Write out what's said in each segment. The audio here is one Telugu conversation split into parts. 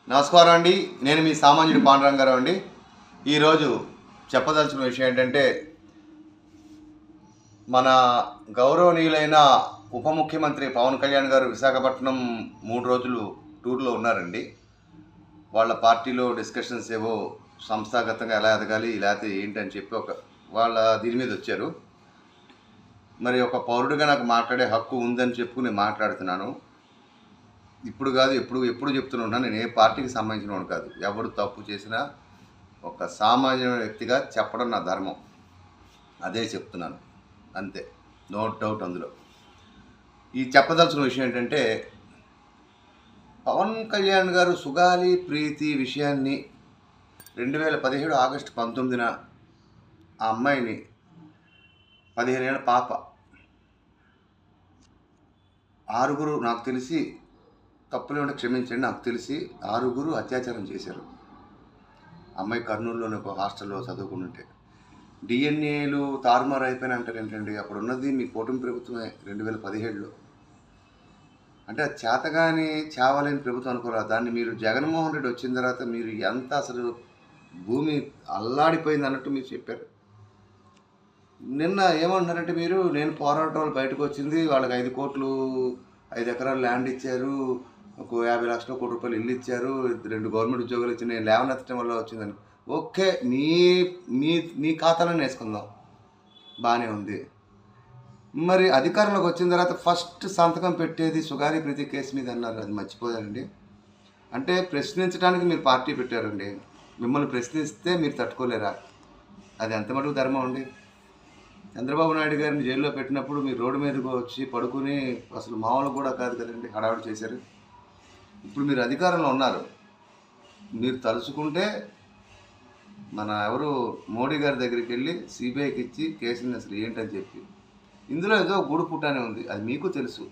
నమస్కారం అండి. నేను మీ సామాన్యుడి పాండురంగారావు అండి. ఈరోజు చెప్పదలసిన విషయం ఏంటంటే, మన గౌరవనీయులైన ఉప ముఖ్యమంత్రి పవన్ కళ్యాణ్ గారు విశాఖపట్నం 3 రోజులు టూర్లో ఉన్నారండి. వాళ్ళ పార్టీలో డిస్కషన్స్ ఏవో సంస్థాగతంగా ఎలా ఎదగాలి, లేకపోతే ఏంటని చెప్పి వాళ్ళ దీని మీద వచ్చారు. మరి ఒక పౌరుడిగా నాకు మాట్లాడే హక్కు ఉందని చెప్పుకుని మాట్లాడుతున్నాను. ఇప్పుడు కాదు, ఎప్పుడు చెప్తూనే నేను ఏ పార్టీకి సంబంధించిన వాడు కాదు. ఎవడు తప్పు చేసినా ఒక సామాన్య వ్యక్తిగా చెప్పడం నా ధర్మం. అదే చెప్తున్నాను, అంతే, నో డౌట్ అందులో. ఈ చెప్పదలసిన విషయం ఏంటంటే, పవన్ కళ్యాణ్ గారు సుగాలి ప్రీతి విషయాన్ని 2017 ఆగస్టు 19న ఆ అమ్మాయిని 15 ఏళ్ళ పాప 6 నాకు తెలిసి, తప్పులేమంటే క్షమించండి, నాకు తెలిసి 6 అత్యాచారం చేశారు. అమ్మాయి కర్నూలులోని ఒక హాస్టల్లో చదువుకుంటుంటే డిఎన్ఏలు తారుమారు అయిపోయినా అంటారు ఏంటండి? అప్పుడు ఉన్నది మీ కూటమి ప్రభుత్వమే 2017లో. అంటే అది చేతగాని చావలేని ప్రభుత్వం అనుకోరా. దాన్ని మీరు జగన్మోహన్ రెడ్డి వచ్చిన తర్వాత మీరు ఎంత అసలు భూమి అల్లాడిపోయింది అన్నట్టు మీరు చెప్పారు. నిన్న ఏమంటున్నారంటే మీరు, నేను పోరాటం వాళ్ళు బయటకు వచ్చింది, వాళ్ళకి 5 కోట్లు 5 ఎకరాలు ల్యాండ్ ఇచ్చారు, ఒక 50 లక్షల కోటి రూపాయలు ఇల్లు ఇచ్చారు, 2 గవర్నమెంట్ ఉద్యోగాలు ఇచ్చి నేను లేవనెత్తడం వల్ల వచ్చిందని. ఓకే, నీ నీ నీ ఖాతాలోనే వేసుకుందాం, బాగానే ఉంది. మరి అధికారంలోకి వచ్చిన తర్వాత ఫస్ట్ సంతకం పెట్టేది సుగాలి ప్రీతి కేసు మీద అన్నారు. అది మర్చిపోయారండి. అంటే ప్రశ్నించడానికి మీరు పార్టీ పెట్టారండి. మిమ్మల్ని ప్రశ్నిస్తే మీరు తట్టుకోలేరా? అది ఎంత మటుకు ధర్మం అండి? చంద్రబాబు నాయుడు గారిని జైల్లో పెట్టినప్పుడు మీరు రోడ్డు మీదకి వచ్చి పడుకుని అసలు మామూలు కూడా కాదు కదండి, హడావుడి చేశారు. ఇప్పుడు మీరు అధికారంలో ఉన్నారు. మీరు తలుచుకుంటే మన ఎవరు మోడీ గారి దగ్గరికి వెళ్ళి సిబిఐకి ఇచ్చి కేసుని అసలు ఏంటని చెప్పి, ఇందులో ఏదో గూడు పుట్టానే ఉంది, అది మీకు తెలుసు.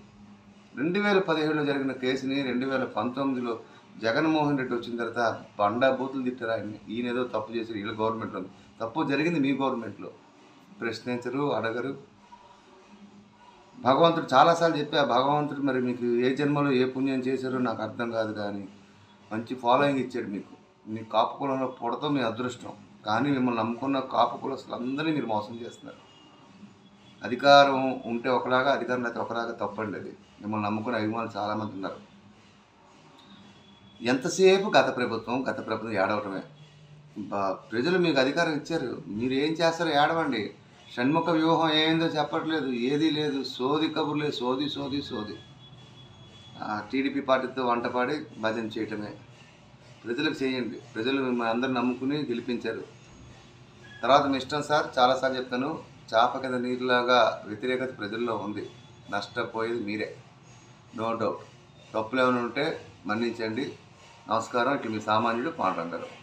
2017లో జరిగిన కేసుని 2019లో జగన్మోహన్ రెడ్డి వచ్చిన తర్వాత బండా బూతులు తిట్టారు ఆయన్ని. ఈయన ఏదో తప్పు చేశారు, వీళ్ళ గవర్నమెంట్లో. తప్పు జరిగింది మీ గవర్నమెంట్లో. ప్రశ్నించరు, అడగరు. భగవంతుడు చాలాసార్లు చెప్పా, భగవంతుడు మరి మీకు ఏ జన్మలో ఏ పుణ్యం చేశారో నాకు అర్థం కాదు, కానీ మంచి ఫాలోయింగ్ ఇచ్చాడు మీకు. మీ కాపు కులంలో పుడతాం మీ అదృష్టం. కానీ మిమ్మల్ని నమ్ముకున్న కాపు కులస్తులందరినీ మీరు మోసం చేస్తున్నారు. అధికారం ఉంటే ఒకలాగా, అధికారం అయితే ఒకలాగా, తప్పండి అది. మిమ్మల్ని నమ్ముకునే అభిమానులు చాలామంది ఉన్నారు. ఎంతసేపు గత ప్రభుత్వం ఏడవటమే. ప్రజలు మీకు అధికారం ఇచ్చారు, మీరు ఏం చేస్తారో ఏడవండి. షణ్ముఖ వ్యూహం ఏందో చెప్పట్లేదు, ఏదీ లేదు, సోది కబుర్లే, సోది. టీడీపీ పార్టీతో వంటపాడి భజన చేయటమే. ప్రజలకు చేయండి. ప్రజలు మిమ్మల్ని అందరూ నమ్ముకుని గెలిపించారు. తర్వాత మీ ఇష్టం సార్, చాలాసార్లు చెప్తాను, చాప కింద నీరులాగా వ్యతిరేకత ప్రజల్లో ఉంది. నష్టపోయేది మీరే, నో డౌట్. తప్పులు ఏమైనా ఉంటే మన్నించండి. నమస్కారం. ఇట్లా మీ సామాన్యుడు పాండురంగారావు.